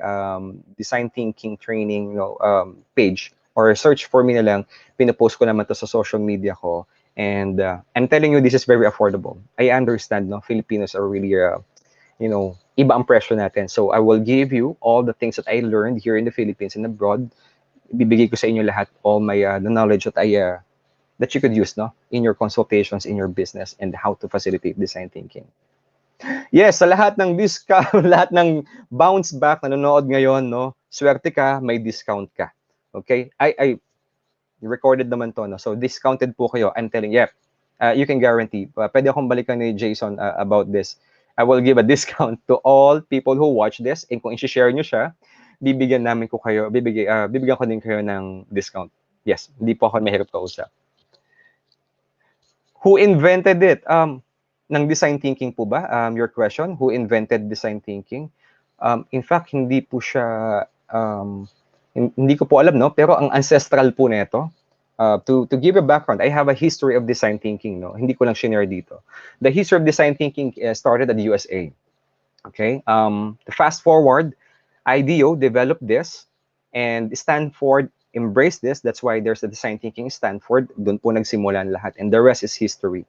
design thinking training page, or search for me na lang. Pinopost ko naman to sa social media ko. And I'm telling you, this is very affordable. I understand, no? Filipinos are really, iba ang presyo natin. So I will give you all the things that I learned here in the Philippines and abroad. Ibibigay ko sa inyo lahat, all my the knowledge that that you could use, no, in your consultations, in your business, and how to facilitate design thinking. Yes, sa lahat ng discount, lahat ng bounce back na nanonood ngayon, no, swerte ka, may discount ka. Okay? I recorded naman to, no? So discounted po kayo. I'm telling you, you can guarantee. Pwede akong balikan ni Jason about this. I will give a discount to all people who watch this, and kung i-share nyo siya, bibigyan ko din kayo ng discount. Yes, hindi po ako mahirap kausap. Who invented it? Ng design thinking po ba? Your question, who invented design thinking? In fact, hindi po siya, hindi ko po alam, no? Pero ang ancestral po nito, to give a background, I have a history of design thinking, no? Hindi ko lang share dito. The history of design thinking started at the USA. Okay? Fast forward, IDEO developed this, and Stanford embraced this. That's why there's a design thinking Stanford. Doon po nagsimulan lahat, and the rest is history.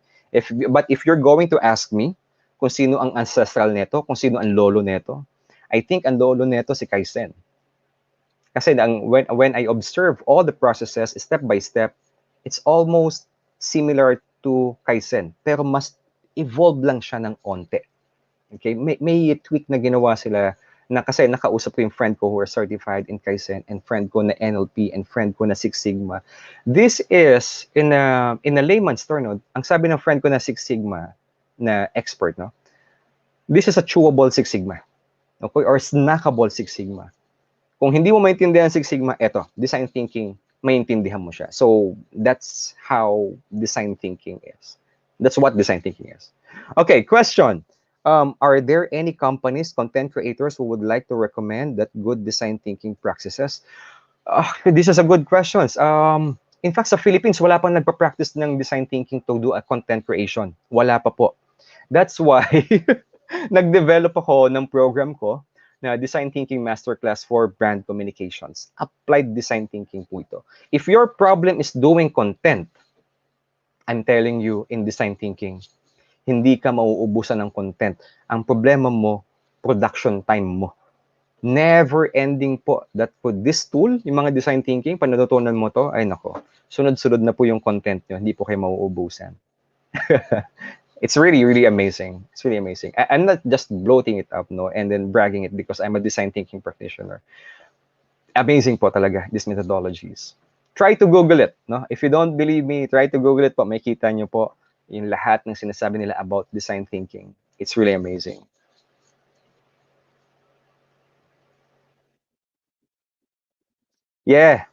But if you're going to ask me kung sino ang ancestral neto, kung sino ang lolo neto, I think ang lolo neto si Kaizen. Kasi when I observe all the processes step by step, it's almost similar to Kaizen, pero mas evolve lang siya ng onte. Okay? May tweak na ginawa sila, na kasi nakausap ko yung friend ko who are certified in Kaizen, and friend ko na NLP, and friend ko na Six Sigma. This is, in a layman's term, no, ang sabi ng friend ko na Six Sigma, na expert, no, this is a chewable Six Sigma. Okay? Or snackable Six Sigma. Kung hindi mo maintindihan Six Sigma, eto, design thinking, maintindihan mo siya. So, that's how design thinking is. That's what design thinking is. Okay, question. Are there any companies, content creators, who would like to recommend that good design thinking practices? This is a good question. In fact, sa Philippines, wala pang nagpa-practice ng design thinking to do a content creation. Wala pa po. That's why nag-develop ako ng program ko na Design Thinking Masterclass for Brand Communications. Applied design thinking po ito. If your problem is doing content, I'm telling you, in design thinking, hindi ka mauubusan ng content. Ang problema mo, production time mo. Never ending po. That po, this tool, yung mga design thinking, pag natutunan mo to, ay nako, sunod-sunod na po yung content nyo. Hindi po kayo mauubusan. It's really, really amazing. It's really amazing. I'm not just bloating it up, no, and then bragging it because I'm a design thinking practitioner. Amazing po talaga, these methodologies. Try to Google it, no? If you don't believe me, try to Google it po. Makita nyo po yung lahat ng sinasabi nila about design thinking. It's really amazing. Yeah,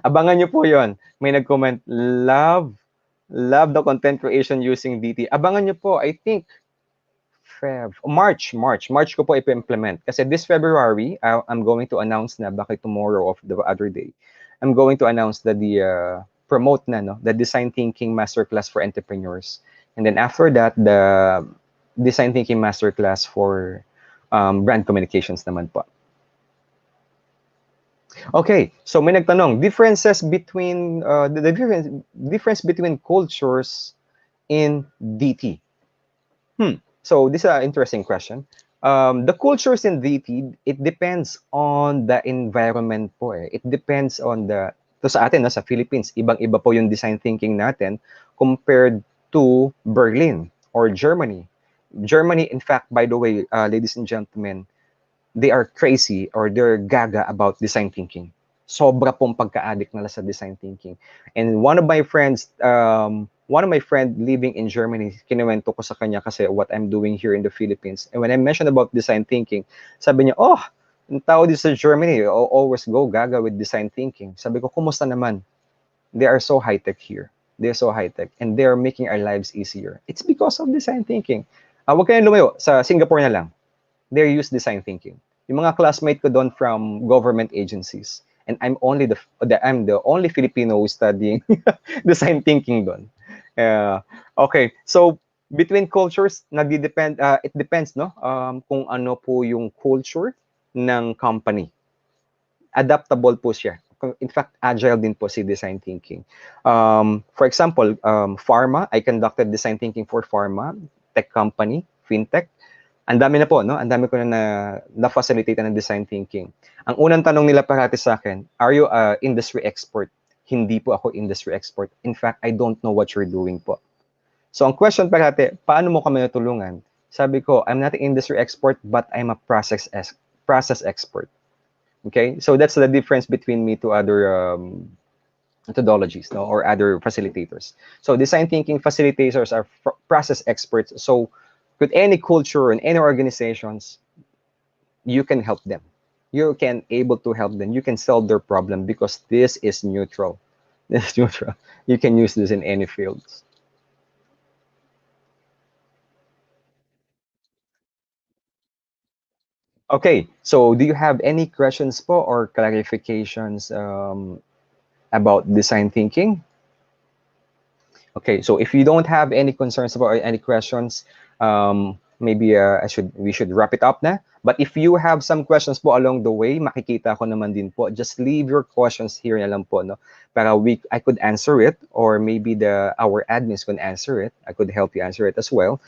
abangan nyo po yon. May nag-comment, love the content creation using DT. Abangan nyo po, I think, March ko po ipa-implement. Kasi this February, I'm going to announce na baka tomorrow of the other day. I'm going to announce that promote na, no, the Design Thinking Masterclass for Entrepreneurs. And then after that, the Design Thinking Masterclass for brand communications naman po. Okay, so may nagtanong, differences between, the difference between cultures in DT. So this is an interesting question. The cultures in DT, it depends on the environment po eh. It depends on to sa atin, no, sa Philippines, ibang-iba po yung design thinking natin compared to Berlin or Germany. Germany, in fact, by the way, ladies and gentlemen, they are crazy or they're gaga about design thinking. Sobra pong pagka-addict nila sa design thinking. And one of my friends living in Germany, kinuwento ko sa kanya kasi what I'm doing here in the Philippines. And when I mentioned about design thinking, sabi niya, oh, ang tao dito sa Germany, always go gaga with design thinking. Sabi ko, kumusta naman? They are so high-tech here. They're so high-tech. And they are making our lives easier. It's because of design thinking. Huwag kayong lumayo. Sa Singapore na lang. They use design thinking. Yung mga classmate ko doon from government agencies. And I'm the only Filipino studying design thinking doon. Okay, so between cultures, it depends, no? Kung ano po yung culture ng company. Adaptable po siya. In fact, agile din po si design thinking. For example, pharma, I conducted design thinking for pharma, tech company, fintech. Ang dami na po, no? Ang dami ko na-facilitate ng design thinking. Ang unang tanong nila parati sa akin, are you a industry expert? Hindi po ako industry expert. In fact, I don't know what you're doing po. So ang question parati, paano mo kami natulungan? Sabi ko, I'm not an industry expert, but I'm a process expert. Okay? So that's the difference between me to other methodologies, no? Or other facilitators. So design thinking facilitators are process experts. So with any culture and any organizations, you can help them. You can able to help them. You can solve their problem because this is neutral. This is neutral. You can use this in any fields. Okay, so do you have any questions po or clarifications about design thinking? Okay, so if you don't have any concerns about or any questions, maybe we should wrap it up na. But if you have some questions po along the way, makikita ko naman din po. Just leave your questions here na lang po, no? Para I could answer it, or maybe our admins could answer it. I could help you answer it as well.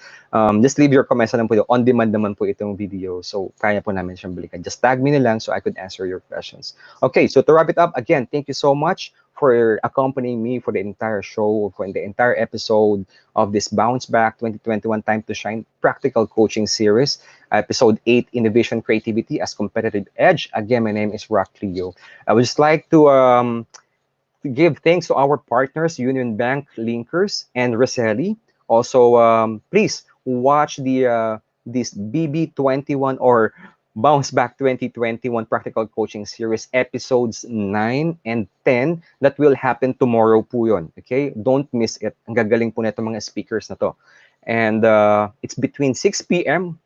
Just leave your comments na lang po. On demand naman po itong video. So kaya po namin siyang balikan. Just tag me na lang so I could answer your questions. Okay, so to wrap it up, again, thank you so much for accompanying me for the entire show, for the entire episode of this Bounce Back 2021 Time to Shine Practical Coaching Series, episode 8, Innovation Creativity as Competitive Edge. Again, my name is Rock Cleo. I would just like to give thanks to our partners, Unionbank Linkers and Resellee. Also, please watch this BB21 or Bounce Back 2021 Practical Coaching Series episodes 9 and 10 that will happen tomorrow po yun. Okay? Don't miss it. Ang gagaling po na itong mga speakers na to. And it's between 6 p.m.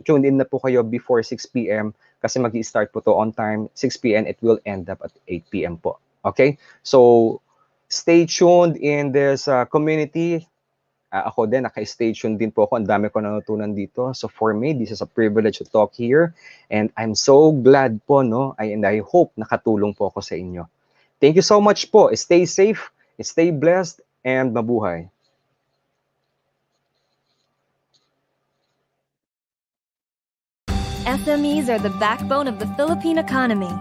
Tune in na po kayo before 6 p.m. kasi mag-i-start po to on time. 6 p.m. It will end up at 8 p.m. po. Okay? So, stay tuned in this community. Ako din, naka-stay tuned din po ako. Ang dami ko natutunan dito. So for me, this is a privilege to talk here. And I'm so glad po, no? And I hope nakatulong po ako sa inyo. Thank you so much po. Stay safe, stay blessed, and mabuhay.
SMEs are the backbone of the Philippine economy.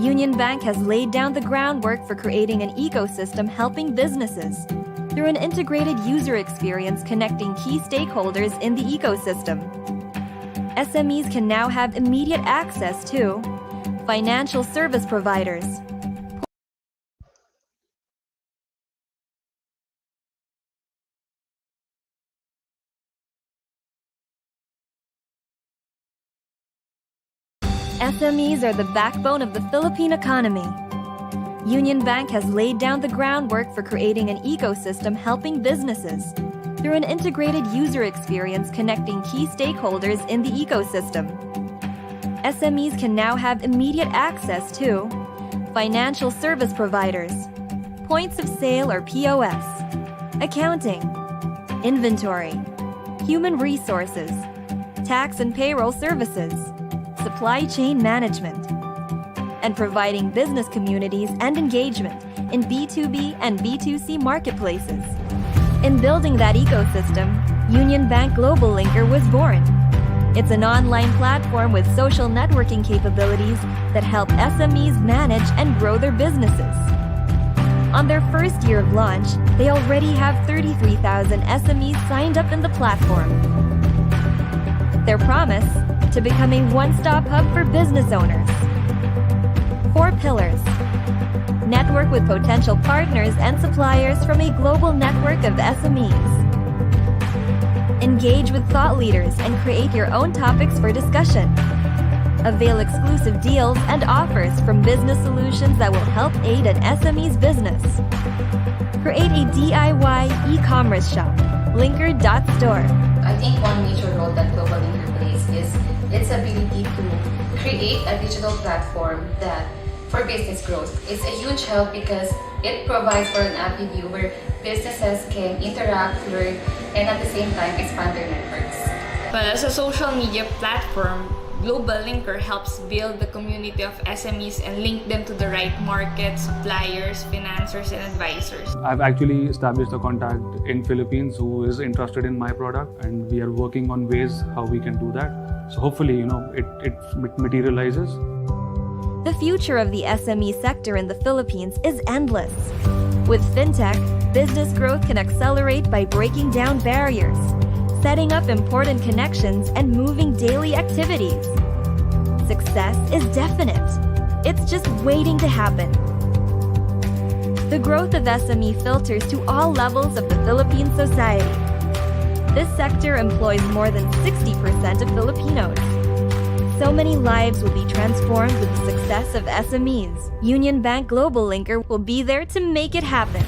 Unionbank has laid down the groundwork for creating an ecosystem helping businesses through an integrated user experience connecting key stakeholders in the ecosystem. SMEs can now have immediate access to financial service providers, SMEs are the backbone of the Philippine economy. Unionbank has laid down the groundwork for creating an ecosystem helping businesses through an integrated user experience connecting key stakeholders in the ecosystem. SMEs can now have immediate access to financial service providers, points of sale or POS, accounting, inventory, human resources, tax and payroll services, supply chain management, and providing business communities and engagement in B2B and B2C marketplaces. In building that ecosystem, Unionbank Globallinker was born. It's an online platform with social networking capabilities that help SMEs manage and grow their businesses. On their first year of launch, they already have 33,000 SMEs signed up in the platform. Their promise: to become a one-stop hub for business owners. 4 pillars. Network with potential partners and suppliers from a global network of SMEs. Engage with thought leaders and create your own topics for discussion. Avail exclusive deals and offers from business solutions that will help aid an SME's business. Create a DIY e-commerce shop, linker.store.
I think one major role that Globallinker plays is its ability to create a digital platform that for business growth. It's a huge help because it provides for an app view where businesses can interact, learn, and at the same time expand their networks.
Well, as a social media platform, Globallinker helps build the community of SMEs and link them to the right markets, suppliers, financiers, and advisors.
I've actually established a contact in Philippines who is interested in my product, and we are working on ways how we can do that. So hopefully, it materializes.
The future of the SME sector in the Philippines is endless. With fintech, business growth can accelerate by breaking down barriers, setting up important connections, and moving daily activities. Success is definite. It's just waiting to happen. The growth of SME filters to all levels of the Philippine society. This sector employs more than 60% of Filipinos. So many lives will be transformed with the success of SMEs. Unionbank Globallinker will be there to make it happen.